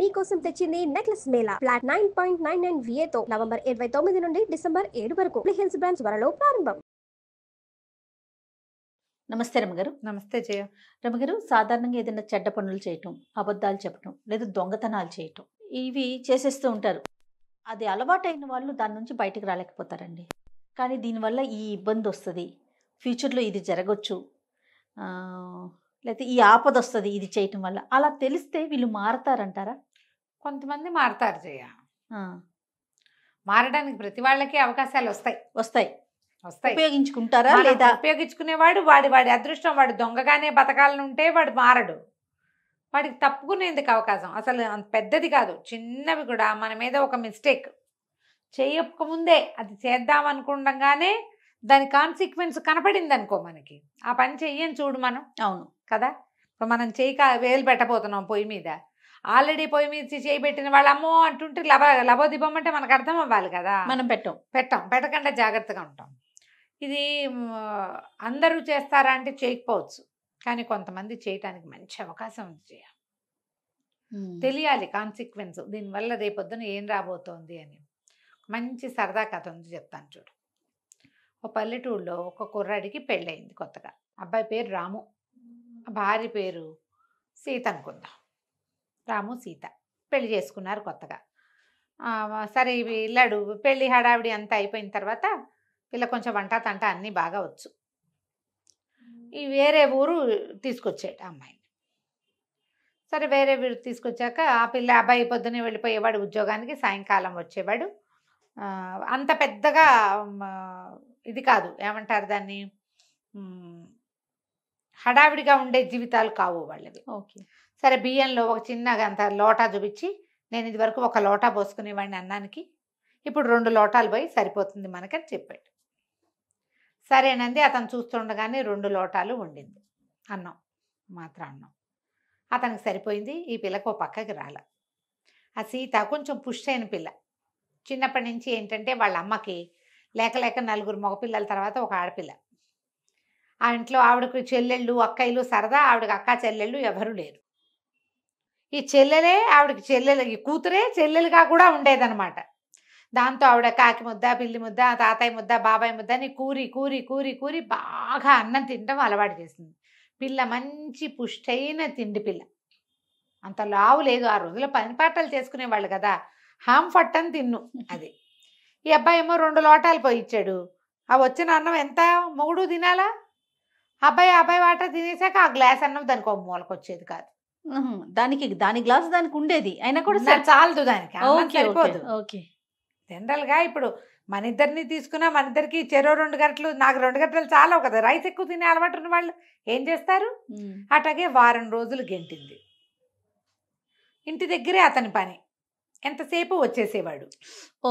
మీకోసం తెచ్చింది necklace Mela flat 9.99 VA తో నవంబర్ 29 నుండి డిసెంబర్ 7 వరకు హిల్స్ బ్రాంచ్ త్వరలో ప్రారంభం. నమస్తే రమగారు. నమస్తే జయ. రమగారు, సాధారణంగా ఏదైనా చెడ్డ పనులు చేయటం, అబద్ధాలు చెప్పటం లేదా దొంగతనాలు చేయటం ఇవి చేసేస్తూ ఉంటారు. అది అలవాటైన వాళ్ళు దాని నుంచి బయటకు రాలేకపోతారండి. కానీ దీనివల్ల ఈ ఇబ్బంది వస్తుంది, ఫ్యూచర్లో ఇది జరగచ్చు, లేకపోతే ఈ ఆపద వస్తుంది ఇది చేయటం వల్ల, అలా తెలిస్తే వీళ్ళు మారతారంటారా? కొంతమంది మారతారు జయ. మారడానికి ప్రతి వాళ్ళకి అవకాశాలు వస్తాయి. ఉపయోగించుకుంటారా లేదా? ఉపయోగించుకునేవాడు వాడి అదృష్టం. వాడు దొంగగానే బతకాలని ఉంటే వాడు మారడు. వాడికి తప్పుకునేందుకు అవకాశం అసలు అంత పెద్దది కాదు, చిన్నవి కూడా మన మీద ఒక మిస్టేక్ చేయకముందే అది చేద్దామనుకుండగానే దాని కాన్సిక్వెన్స్ కనపడింది అనుకో, మనకి ఆ పని చెయ్యని చూడు మనం. అవును కదా, ఇప్పుడు మనం వేలు పెట్టబోతున్నాం పొయ్యి మీద. ఆల్రెడీ పొయ్యి మీద చేయి పెట్టిన వాళ్ళు అమ్మో అంటుంటే లబోదిబ్బమంటే మనకు అర్థం అవ్వాలి కదా. మనం పెట్టకుండా జాగ్రత్తగా ఉంటాం. ఇది అందరూ చేస్తారా అంటే చేయకపోవచ్చు, కానీ కొంతమంది చేయటానికి మంచి అవకాశం ఉంది. తెలియాలి కాన్సిక్వెన్స్, దీనివల్ల రేపొద్దున ఏం రాబోతోంది అని. మంచి సరదా కథ ఉంది, చెప్తాను చూడు. ఒక పల్లెటూరులో ఒక కుర్రాడికి పెళ్ళయింది కొత్తగా. అబ్బాయి పేరు రాము, భార్య పేరు సీత అనుకుందాం. రాము సీత పెళ్లి చేసుకున్నారు కొత్తగా. సరే వెళ్ళాడు, పెళ్ళి హడావిడి అంతా అయిపోయిన తర్వాత పిల్ల కొంచెం వంట తంట అన్నీ బాగా వచ్చు. ఈ వేరే ఊరు తీసుకొచ్చాడు అమ్మాయిని. సరే వేరే ఊరు తీసుకొచ్చాక ఆ అబ్బాయి పొద్దున్నే వెళ్ళిపోయేవాడు ఉద్యోగానికి, సాయంకాలం వచ్చేవాడు. అంత పెద్దగా ఇది కాదు, ఏమంటారు దాన్ని, హడావిడిగా ఉండే జీవితాలు కావు వాళ్ళవి. ఓకే. సరే బియ్యంలో ఒక చిన్నగా అంత లోటా చూపించి, నేను ఇది వరకు ఒక లోటా పోసుకునేవాడిని అన్నానికి, ఇప్పుడు 2 లోటాలు పోయి సరిపోతుంది మనకని చెప్పాడు. సరేనంది. అతను చూస్తుండగానే 2 లోటాలు వండింది అన్నం, మాత్రం అన్నం. అతనికి సరిపోయింది. ఈ పిల్లకు పక్కకి రాల. ఆ సీత కొంచెం పుష్ అయిన పిల్ల. చిన్నప్పటి నుంచి ఏంటంటే వాళ్ళ అమ్మకి లేక 4 మగపిల్లల తర్వాత ఒక ఆడపిల్ల. ఆ ఇంట్లో ఆవిడకి చెల్లెళ్ళు అక్కయ్యలు సరదా, ఆవిడకి అక్క చెల్లెళ్ళు ఎవరు లేరు. ఈ చెల్లెలే ఆవిడకి ఈ కూతురే చెల్లెలుగా కూడా ఉండేదన్నమాట. దాంతో ఆవిడ కాకి ముద్ద, పిల్లి ముద్ద, తాతయ్య ముద్ద, బాబాయ్ ముద్ద అని కూరి కూరి కూరి కూరి బాగా అన్నం తినడం అలవాటు చేసింది. పిల్ల మంచి పుష్టైన తిండి పిల్ల, అంత లావు లేదు. ఆ రోజుల్లో పనిపాటలు చేసుకునేవాళ్ళు కదా, హాంఫట్టని తిన్ను అది. ఈ అబ్బాయి ఏమో 2 లోటాలు పోయి ఇచ్చాడు. ఆ వచ్చిన అన్నం ఎంత మొగుడు తినాలా? అబ్బాయి వాట తినేసాక ఆ గ్లాస్ అన్నం దానికి ఒక మూలకు వచ్చేది కాదు. దాని గ్లాస్ దానికి ఉండేది, అయినా కూడా చాలదు దానికి, సరిపోదు. ఓకే. జనరల్గా ఇప్పుడు మన ఇద్దరిని తీసుకున్నా, మన ఇద్దరికి చెరో 2 గంటలు, నాకు 2 గంటలు చాలవు కదా. రైస్ ఎక్కువ తినే అలవాటు ఉన్న వాళ్ళు ఏం చేస్తారు? అట్లాగే వారం రోజులు గెంటింది. ఇంటి దగ్గరే అతని పని, ఎంతసేపు వచ్చేసేవాడు.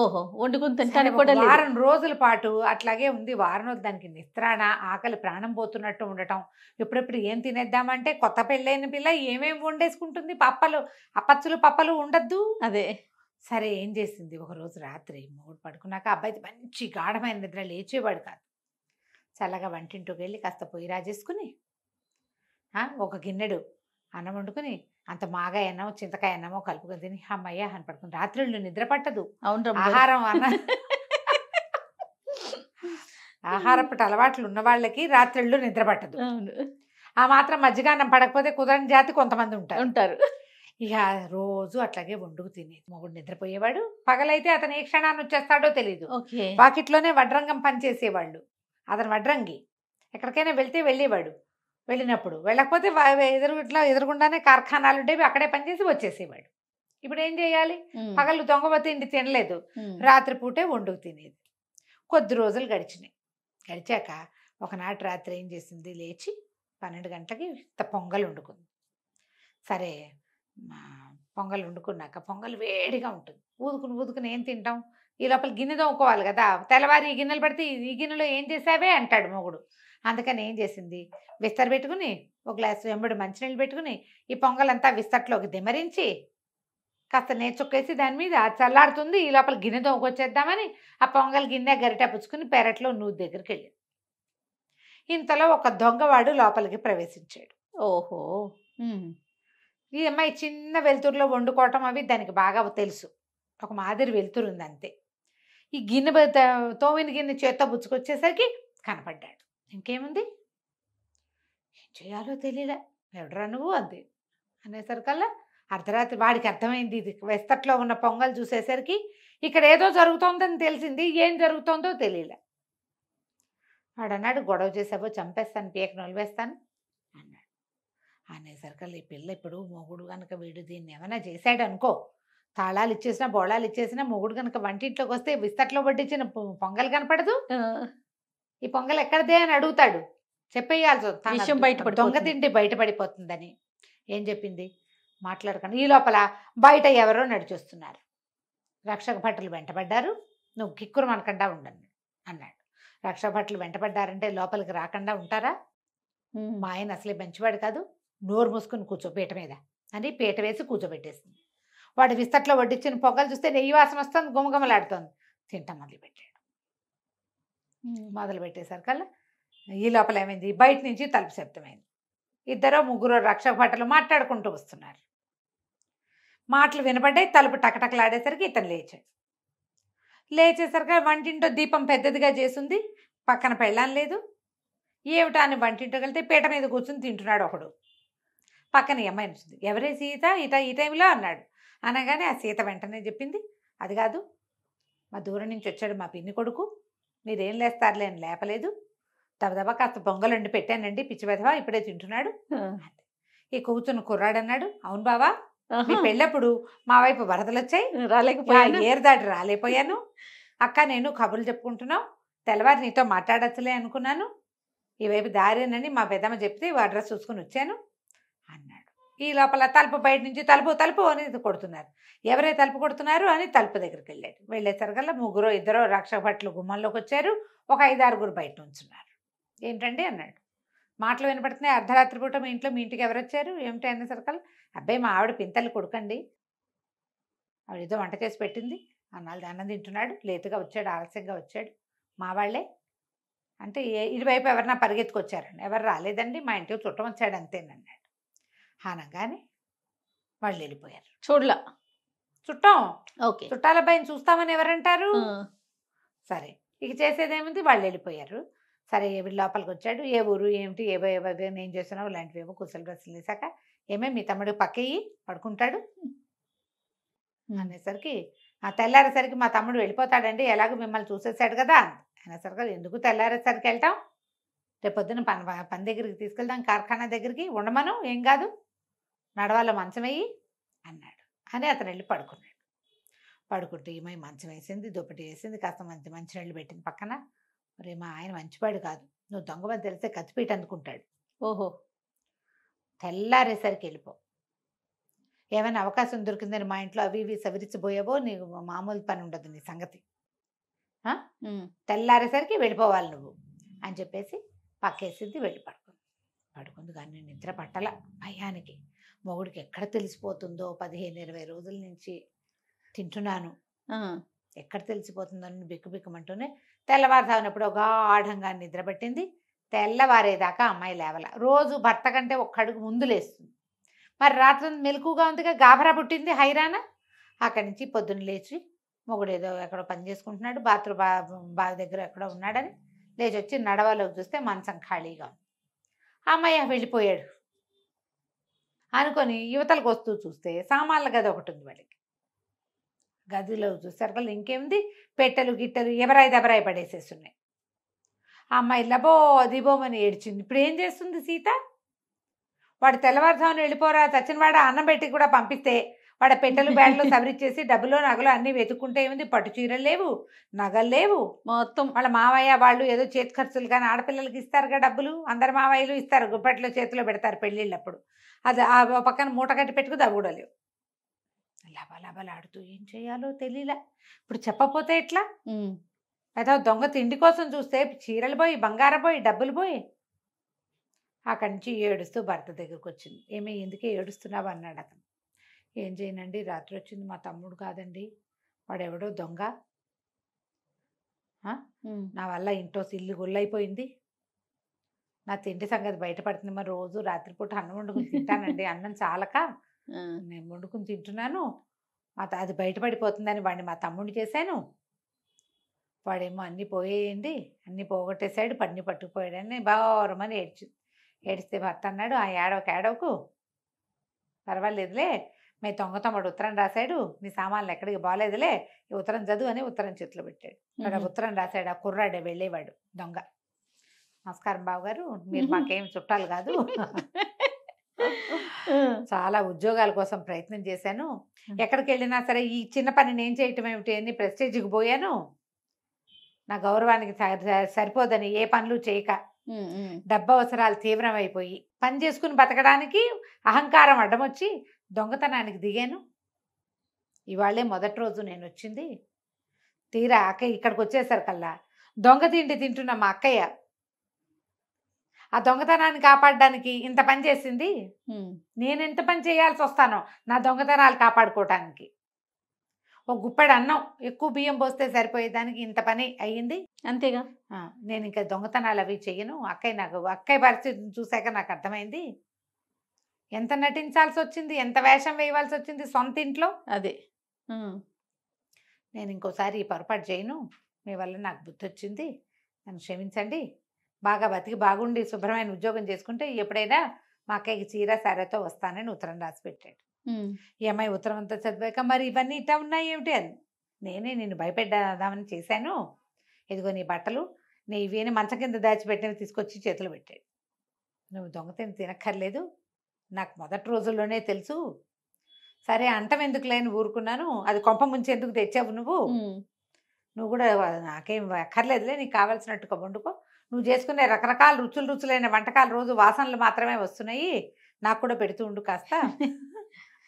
ఓహో, వండుకుని తింటానికి కూడా వారం రోజుల పాటు అట్లాగే ఉంది. వారం రోజులు దానికి నిస్త్రాణ, ఆకలి ప్రాణం పోతున్నట్టు ఉండటం. ఎప్పుడెప్పుడు ఏం తినేద్దామంటే కొత్త పెళ్ళైన పిల్ల ఏమేమి వండేసుకుంటుంది, అప్పచ్చులు పప్పలు ఉండద్దు. అదే. సరే ఏం చేసింది, ఒకరోజు రాత్రి మొగుడు పడుకున్నాక అబ్బాయి మంచి గాఢమైన నిద్ర, లేచేవాడు కాదు. చల్లగా వంటింటికి వెళ్ళి కాస్త పొయ్యి రాజేసుకుని ఒక గిన్నెడు అన్నం వండుకుని అంత మాగాయ అన్నమో చింతకాయ అన్నమో కలుపుకొని తిని అమ్మయ్య అని పడుకుని. రాత్రుళ్ళు నిద్ర పట్టదు. ఆహారపు అలవాట్లు ఉన్న వాళ్ళకి రాత్రిళ్ళు నిద్ర పట్టదు. ఆ మాత్రం మజ్జిగ అన్నం పడకపోతే కుదరని జాతి కొంతమంది ఉంటారు. ఇక రోజు అట్లాగే వండుకు తినేది. మొగుడు నిద్రపోయేవాడు. పగలైతే అతను ఏ క్షణాన్ని వచ్చేస్తాడో తెలియదు. వాకిట్లోనే వడ్రంగం పనిచేసేవాళ్ళు. అతను వడ్రంగి. ఎక్కడికైనా వెళ్తే వెళ్ళేవాడు. వెళ్ళినప్పుడు వెళ్ళకపోతే ఎదురుగుండానే కార్ఖానాలు ఉండేవి, అక్కడే పనిచేసి వచ్చేసేవాడు. ఇప్పుడు ఏం చేయాలి? పగలు దొంగపోతే ఇంటి తినలేదు, రాత్రిపూటే వండుకు తినేది. కొద్ది రోజులు గడిచాక ఒకనాటి రాత్రి ఏం చేసింది, లేచి 12 గంటలకి పొంగల్ వండుకుంది. సరే పొంగల్ వండుకున్నాక పొంగల్ వేడిగా ఉంటుంది. ఊదుకుని ఏం తింటాం? ఈ లోపల గిన్నె తోముకోవాలి కదా. తెల్లవారి ఈ గిన్నెలు పడితే ఈ గిన్నెలో ఏం చేసావే అంటాడు మొగుడు. అందుకని ఏం చేసింది, విస్తర పెట్టుకుని ఒక గ్లాసు వెంబడి మంచినీళ్ళు పెట్టుకుని ఈ పొంగలంతా విస్తట్లోకి దిమరించి కాస్త నేర్చుక్కేసి దాని మీద చల్లారుతుంది. ఈ లోపల గిన్నె తోముకొచ్చేద్దామని ఆ పొంగల్ గిన్నె గరిట పుచ్చుకుని పెరట్లో నూతి దగ్గరికి వెళ్ళింది. ఇంతలో ఒక దొంగవాడు లోపలికి ప్రవేశించాడు. ఓహో. ఈ అమ్మాయి చిన్న వెలుతురులో వండుకోవటం అవి దానికి బాగా తెలుసు. ఒక మాదిరి వెలుతురు ఉంది అంతే. ఈ గిన్నె తోమిన గిన్నె చేత్తో బుచ్చుకొచ్చేసరికి కనపడ్డాడు. ఇంకేముంది, ఏం చేయాలో తెలియలే. ఎవడరా నువ్వు అంతే అనేసరికల్లా అర్ధరాత్రి వాడికి అర్థమైంది. ఇది వెస్తట్లో ఉన్న పొంగల్ చూసేసరికి ఇక్కడ ఏదో జరుగుతోందని తెలిసింది. ఏం జరుగుతోందో తెలియలే. వాడు అన్నాడు, గొడవ చేసావో చంపేస్తాను, పీక నొలివేస్తాను అన్నాడు. అనేసరికల్లా ఈ పిల్ల ఇప్పుడు మొగుడు కనుక వీడు దీన్ని ఏమైనా చేశాడు అనుకో, తాళాలు ఇచ్చేసినా బోళాలు ఇచ్చేసినా మొగుడు కనుక వంటింట్లోకి వస్తే విస్తట్లో వడ్డించిన పొంగల్ కనపడదు. ఈ పొంగల్ ఎక్కడదే అని అడుగుతాడు. చెప్పేయాల్సి విషయం బయటపడి దొంగ తిండి బయటపడిపోతుందని. ఏం చెప్పింది, మాట్లాడకండి. ఈ లోపల బయట ఎవరో నడిచొస్తున్నారు. రక్షక భటులు వెంటబడ్డారు. నువ్వు కిక్కురు మనకుండా ఉండను అన్నాడు. రక్షక భటులు వెంటబడ్డారంటే లోపలికి రాకుండా ఉంటారా? మా ఆయన అసలే మంచివాడు కాదు, నోరు మూసుకుని కూర్చో పీట మీద అని పీట వేసి కూర్చోబెట్టేసింది. వాడు విస్తట్లో వడ్డించిన పొగలు చూస్తే నెయ్యి వాసన వస్తుంది, గుమగుమలాడుతోంది. తింటాం మొదలు పెట్టేసరికల్లా ఈ లోపల ఏమైంది, బయట నుంచి తలుపు శబ్దమైంది. ఇద్దరో ముగ్గురో రక్షక భటులు మాట్లాడుకుంటూ వస్తున్నారు. మాటలు వినపడ్డాయి. తలుపు టకటకలాడేసరికి ఇతను లేచాడు. లేచేసరికి వంటింటో దీపం పెద్దదిగా చేసింది. పక్కన పెళ్ళాం లేదు. ఏమిటా అని వంటింటోకి వెళ్తే పీట మీద కూర్చుని తింటున్నాడు ఒకడు. పక్కన ఈ అమ్మాయి వచ్చింది. ఎవరే సీత ఈ టైంలో అన్నాడు. అనగానే ఆ సీత వెంటనే చెప్పింది, అది కాదు, మా దూరం నుంచి వచ్చాడు మా పిన్ని కొడుకు, మీరేం లేస్తారులే అని లేపలేదు, దబదబా కాస్త పొంగలండి పెట్టానండి, పిచ్చి వెధవా ఇప్పుడే తింటున్నాడు. ఈ కూతురు కుర్రాడు అన్నాడు, అవును బావా, మీ పెళ్ళప్పుడు మా వైపు వరదలు వచ్చాయి, రాలేకపోయాను, ఏరు దాటి రాలేకపోయాను. అక్క నేను కబుర్లు చెప్పుకుంటున్నావు, తెల్లవారు నీతో మాట్లాడచ్చులే అనుకున్నాను, ఈ వైపు దారేనని మా పెద్దమ్మ చెప్తే అడ్రస్ చూసుకుని వచ్చాను అన్నాడు. ఈ లోపల తలుపు బయట నుంచి తలుపు తలుపు అని కొడుతున్నారు. ఎవరే తలుపు కొడుతున్నారు అని తలుపు దగ్గరికి వెళ్ళాడు. వెళ్ళేసరికల్లా ముగ్గురో ఇద్దరో రక్షక భటులు గుమ్మంలోకి వచ్చారు. ఒక 5-6 బయట ఉంచున్నారు. ఏంటండి అన్నాడు. మాటలు వినపడుతున్నాయి. అర్ధరాత్రి పూట మీ ఇంటికి ఎవరు వచ్చారు ఏమిటి అనేసరికల్లా, అబ్బాయి మా ఆవిడ పింతలు కొడుకండి, ఆవిడ ఏదో వంట చేసి పెట్టింది, అన్నాళ్ళు అన్నం తింటున్నాడు, లేటుగా వచ్చాడు, ఆలస్యంగా వచ్చాడు, మా వాళ్ళే అంటే ఇటువైపు ఎవరన్నా పరిగెత్తుకొచ్చారండి. ఎవరు రాలేదండి, మా ఇంటికి చుట్టం వచ్చాడు అంతేనన్నాడు. అనగానే వాళ్ళు వెళ్ళిపోయారు. చూడలా చుట్టం, ఓకే, చుట్టాల అబ్బాయిని చూస్తామని ఎవరంటారు. సరే ఇక చేసేదేముంది, వాళ్ళు వెళ్ళిపోయారు. సరే వీడి లోపలికి వచ్చాడు. ఏ ఊరు ఏమిటి ఏవో ఏం చేస్తున్నావు ఇలాంటివి ఏమో కుసలు డ్రెస్సులు వేసాక, ఏమే మీ తమ్ముడు పక్కయ్యి పడుకుంటాడు అనేసరికి, ఆ తెల్లారేసరికి మా తమ్ముడు వెళ్ళిపోతాడండి, ఎలాగో మిమ్మల్ని చూసేసాడు కదా అనేసరికి, ఎందుకు తెల్లారేసరికి వెళ్తాం, రేపొద్దున పని దగ్గరికి తీసుకెళ్తాం, కార్ఖానా దగ్గరికి, ఉండమను, ఏం కాదు, నడవాళ్ళ మంచం వేయి అన్నాడు. అని అతను వెళ్ళి పడుకున్నాడు. పడుకుంటే ఈమె మంచం వేసింది, దుప్పటి వేసింది, కాస్త మంచినీళ్ళు పెట్టింది పక్కన. మరి మా ఆయన మంచివాడు కాదు, నువ్వు దొంగమని తెలిస్తే కత్తిపీట అందుకుంటాడు. ఓహో, తెల్లారేసరికి వెళ్ళిపో, ఏమైనా అవకాశం దొరికిందని మా ఇంట్లో అవి ఇవి సవరించిపోయావో నీకు మామూలు పని ఉండదు నీ సంగతి, తెల్లారేసరికి వెళ్ళిపోవాలి నువ్వు అని చెప్పేసి పక్కేసింది. వెళ్ళి పడుకుంది. కానీ నిద్ర పట్టల భయానికి. మొగుడికి ఎక్కడ తెలిసిపోతుందో, 15-20 రోజుల నుంచి తింటున్నాను, ఎక్కడ తెలిసిపోతుందో అని బిక్కుబిక్కమంటూనే తెల్లవారుతానప్పుడు గాఢంగా నిద్ర పట్టింది. తెల్లవారేదాకా అమ్మాయి లేవల. రోజు భర్త కంటే ఒక్క అడుగు ముందు లేస్తుంది. మరి రాత్రి మెలకుగా ఉందిగా గాభరా పుట్టింది, హైరానా. అక్కడి నుంచి పొద్దున్న లేచి మొగుడు ఏదో ఎక్కడో పని చేసుకుంటున్నాడు, బావి దగ్గర ఎక్కడో ఉన్నాడని లేచి వచ్చి నడవలోకి చూస్తే మంచం ఖాళీగా ఉంది. అమ్మాయి వెళ్ళిపోయాడు అనుకొని యువతలకు వస్తూ చూస్తే సామాన్ల గది ఒకటి ఉంది. వాళ్ళకి గదిలో చూసేసరికి ఇంకేముంది, పెట్టెలు గిట్టెలు ఎవరాయి పడేసేస్తున్నాయి. ఆ అమ్మాయి లబో దిబోమని ఏడ్చింది. ఇప్పుడు ఏం చేస్తుంది సీత? వాడు తెల్లవారుజామున వెళ్ళిపోరా చచ్చిన వాడు అన్నం పెట్టి కూడా పంపిస్తే వాడు పెట్టెలు బ్యాడ్లు సవరిచ్చేసి డబ్బులు నగలు అన్నీ వెతుక్కుంటే ఏముంది, పట్టు చీరలు లేవు, నగలు లేవు, మొత్తం వాళ్ళ మావయ్య వాళ్ళు ఏదో చేతి ఖర్చులు కానీ ఆడపిల్లలకి ఇస్తారుగా డబ్బులు, అందరు మావయ్యలు ఇస్తారు, గుప్పట్లో చేతిలో పెడతారు పెళ్ళిళ్ళప్పుడు, అది ఆ పక్కన మూట కట్టి పెట్టుకుని అవి కూడా లేవు. లబలబలాడుతూ ఏం చేయాలో తెలియలే. ఇప్పుడు చెప్పపోతే ఎట్లా? ఏదో దొంగ తిండి కోసం చూస్తే చీరలు పోయి, బంగారం పోయి, డబ్బులు పోయి. అక్కడి నుంచి ఏడుస్తూ భర్త దగ్గరకు వచ్చింది. ఏమి ఎందుకే ఏడుస్తున్నావు అన్నాడు అతను. ఏం చేయనండి, రాత్రి వచ్చింది మా తమ్ముడు కాదండి, వాడెవడో దొంగ, నా వల్ల ఇంట్లో ఇల్లు గుల్లైపోయింది, నా తిండి సంగతి బయటపడుతుంది, మరి రోజు రాత్రిపూట అన్నం వండుకుని తింటానండి, అన్నం చాలక నేను వండుకుని తింటున్నాను. అది బయటపడిపోతుందని వాడిని మా తమ్ముడిని చేశాను. వాడేమో అన్నీ పోయేయండి, అన్నీ పోగొట్టేశాడు, పన్ని పట్టుకుపోయాడని బారమని ఏడిస్తే భర్త అన్నాడు, ఆ ఏడవకు పర్వాలేదులే, మీ తమ్ముడు ఉత్తరం రాశాడు, నీ సామాన్లు ఎక్కడికి బాగాలేదులే, ఈ ఉత్తరం చదువు అని ఉత్తరం చేతిలో పెట్టాడు. వాడు ఉత్తరం రాశాడు. ఆ కుర్రాడే వెళ్ళేవాడు దొంగ. నమస్కారం బావగారు, మీరు మాకేం చుట్టాలు కాదు, చాలా ఉద్యోగాల కోసం ప్రయత్నం చేశాను, ఎక్కడికి వెళ్ళినా సరే ఈ చిన్న పని నేను చేయటం ఏమిటి అని ప్రెస్టేజ్కి పోయాను, నా గౌరవానికి సరిపోదని ఏ పనులు చేయక డబ్బు అవసరాలు తీవ్రమైపోయి పని చేసుకుని బతకడానికి అహంకారం అడ్డమొచ్చి దొంగతనానికి దిగాను. ఇవాళే మొదటి రోజు నేను వచ్చింది. తీరా అక్కయ్య ఇక్కడికి వచ్చేసరికల్లా దొంగ తిండి తింటున్న మా అక్కయ్య ఆ దొంగతనాన్ని కాపాడడానికి ఇంత పని చేసింది. నేను ఎంత పని చేయాల్సి వస్తానో నా దొంగతనాలు కాపాడుకోవటానికి. ఒక గుప్పెడు అన్నం ఎక్కువ బియ్యం పోస్తే సరిపోయేదానికి ఇంత పని అయ్యింది. అంతేగా. నేను ఇంకా దొంగతనాలు అవి చెయ్యను. అక్కయ్య పరిస్థితిని చూశాక నాకు అర్థమైంది ఎంత నటించాల్సి వచ్చింది, ఎంత వేషం వేయవలసి వచ్చింది సొంత ఇంట్లో. అదే నేను ఇంకోసారి ఈ పొరపాటు చేయను, మీ వల్ల నాకు బుద్ధి వచ్చింది, నన్ను క్షమించండి, బాగా బతికి బాగుండి శుభ్రమైన ఉద్యోగం చేసుకుంటే ఎప్పుడైనా మా అక్కయ్యకి చీర సారెతో వస్తానని ఉత్తరం రాసి పెట్టాడు. ఈ అమ్మాయి ఉత్తరం అంతా చదివాక మరి ఇవన్నీ ఇట్లా ఉన్నాయి ఏమిటి అని నేనే నిన్ను భయపెడదామని చేశాను, ఇదిగో నీ బట్టలు, నీ ఇవేని మంచం కింద దాచిపెట్టినవి తీసుకొచ్చి చేతులు పెట్టాడు. నువ్వు దొంగతనం తినక్కర్లేదు, నాకు మొదటి రోజుల్లోనే తెలుసు, సరే అంటం ఎందుకు లేని ఊరుకున్నాను, అది కొంప ముంచి ఎందుకు తెచ్చావు నువ్వు కూడా నాకేం అక్కర్లేదులే, నీకు కావాల్సినట్టుగా వండుకో, నువ్వు చేసుకునే రకరకాల రుచులైన వంటకాలు రోజు వాసనలు మాత్రమే వస్తున్నాయి, నాకు కూడా పెడుతూ ఉండు కాస్త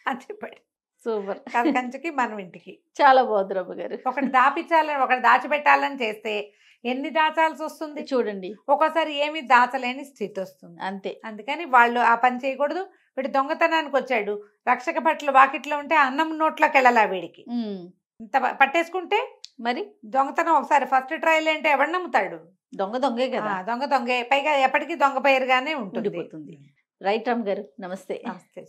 అని చెప్పాడు. సూపర్. కంచుకి మనం ఇంటికి. చాలా బాగుంది రమ్మ గారు. ఒకటి దాపించాలని ఒకటి దాచిపెట్టాలని చేస్తే ఎన్ని దాచాల్సి వస్తుంది చూడండి. ఒక్కోసారి ఏమి దాచలేని స్థితి వస్తుంది. అంతే. అందుకని వాళ్ళు ఆ పని చేయకూడదు. వీడు దొంగతనానికి వచ్చాడు, రక్షక భటులు వాకిట్లో ఉంటే అన్నం నోట్లోకి వెళ్ళాలా వీడికి, ఇంత పట్టేసుకుంటే మరి దొంగతనం ఒకసారి ఫస్ట్ ట్రయల్ అంటే ఎవడు నమ్ముతాడు? దొంగే కదా. దొంగే, పైగా ఎప్పటికీ దొంగ పేరుగానే ఉంటుంది. రైట్ రామ్ గారు, నమస్తే. నమస్తే.